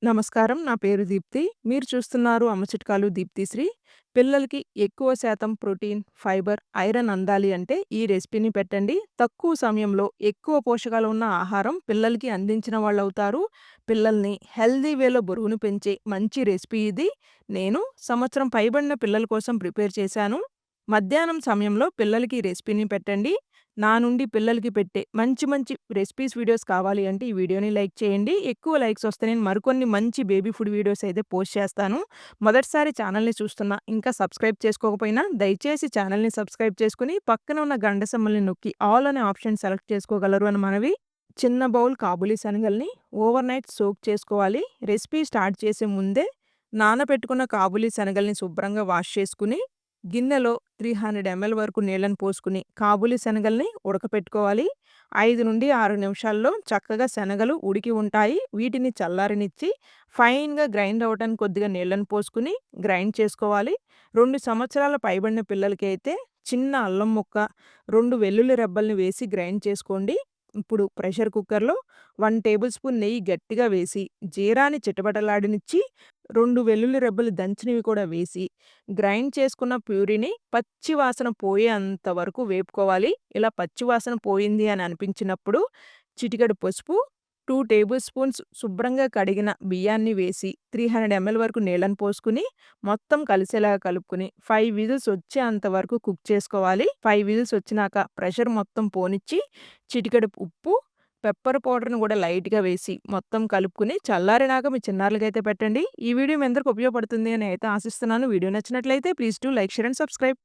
నమస్కారం. నా పేరు దీప్తి. మీరు చూస్తున్నారు అమ్మ చిట్కాలు దీప్తిశ్రీ. పిల్లలకి ఎక్కువ శాతం ప్రోటీన్, ఫైబర్, ఐరన్ అందాలి అంటే ఈ రెసిపీని పెట్టండి. తక్కువ సమయంలో ఎక్కువ పోషకాలు ఉన్న ఆహారం పిల్లలకి అందించిన వాళ్ళవుతారు. పిల్లల్ని హెల్తీ వేలో బరువును పెంచే మంచి రెసిపీ ఇది. నేను సంవత్సరం పైబడిన పిల్లల కోసం ప్రిపేర్ చేశాను. మధ్యాహ్నం సమయంలో పిల్లలకి ఈ రెసిపీని పెట్టండి. నా నుండి పిల్లలకి పెట్టే మంచి మంచి రెసిపీస్ వీడియోస్ కావాలి అంటే ఈ వీడియోని లైక్ చేయండి. ఎక్కువ లైక్స్ వస్తే నేను మరికొన్ని మంచి బేబీ ఫుడ్ వీడియోస్ అయితే పోస్ట్ చేస్తాను. మొదటిసారి ఛానల్‌ని చూస్తున్నా ఇంకా సబ్స్క్రైబ్ చేసుకోకపోయినా దయచేసి ఛానల్‌ని సబ్స్క్రైబ్ చేసుకొని పక్కన ఉన్న గంట సింబల్‌ని నొక్కి ఆల్ అనే ఆప్షన్ సెలెక్ట్ చేసుకోగలరు అని మనవి. చిన్న బౌల్ కాబూలీ శనగల్ని ఓవర్‌నైట్ సోక్ చేసుకోవాలి. రెసిపీ స్టార్ట్ చేసే ముందే నానబెట్టుకున్న కాబూలీ శనగల్ని శుభ్రంగా వాష్ చేసుకొని గిన్నెలో 300 ఎంఎల్ వరకు నీళ్ళని పోసుకుని కాబూలీ శనగల్ని ఉడకపెట్టుకోవాలి. 5-6 నిమిషాల్లో చక్కగా శనగలు ఉడికి ఉంటాయి. వీటిని చల్లారనిచ్చి ఫైన్‌గా గ్రైండ్ అవ్వటానికి కొద్దిగా నీళ్ళని పోసుకొని గ్రైండ్ చేసుకోవాలి. 2 సంవత్సరాల పైబడిన పిల్లలకైతే చిన్న అల్లం ముక్క, 2 వెల్లుల్లి రెబ్బల్ని వేసి గ్రైండ్ చేసుకోండి. ఇప్పుడు ప్రెషర్ కుక్కర్‌లో 1 టేబుల్ స్పూన్ నెయ్యి గట్టిగా వేసి, జీరాని చిటపటలాడనిచ్చి, 2 వెల్లుల్లి రెబ్బలు దంచినవి కూడా వేసి, గ్రైండ్ చేసుకున్న ప్యూరీని పచ్చి వాసన పోయేంత వరకు వేపుకోవాలి. ఇలా పచ్చి వాసన పోయింది అని అనిపించినప్పుడు చిటికెడు పసుపు, 2 టేబుల్ స్పూన్స్ శుభ్రంగా కడిగిన బియ్యాన్ని వేసి 300 ఎంఎల్ వరకు నీళ్ళని పోసుకొని మొత్తం కలిసేలాగా కలుపుకొని 5 విజిల్స్ వచ్చేంత వరకు కుక్ చేసుకోవాలి. 5 విజిల్స్ వచ్చినాక ప్రెషర్ మొత్తం పోనిచ్చి చిటికెడు ఉప్పు, పెప్పర్ పౌడర్‌ని కూడా లైట్‌గా వేసి మొత్తం కలుపుకొని చల్లారినాక మీ చిన్నారులకైతే పెట్టండి. ఈ వీడియో మీ అందరికి ఉపయోగపడుతుంది అని అయితే ఆశిస్తున్నాను. వీడియో నచ్చినట్లయితే please do like, share and subscribe.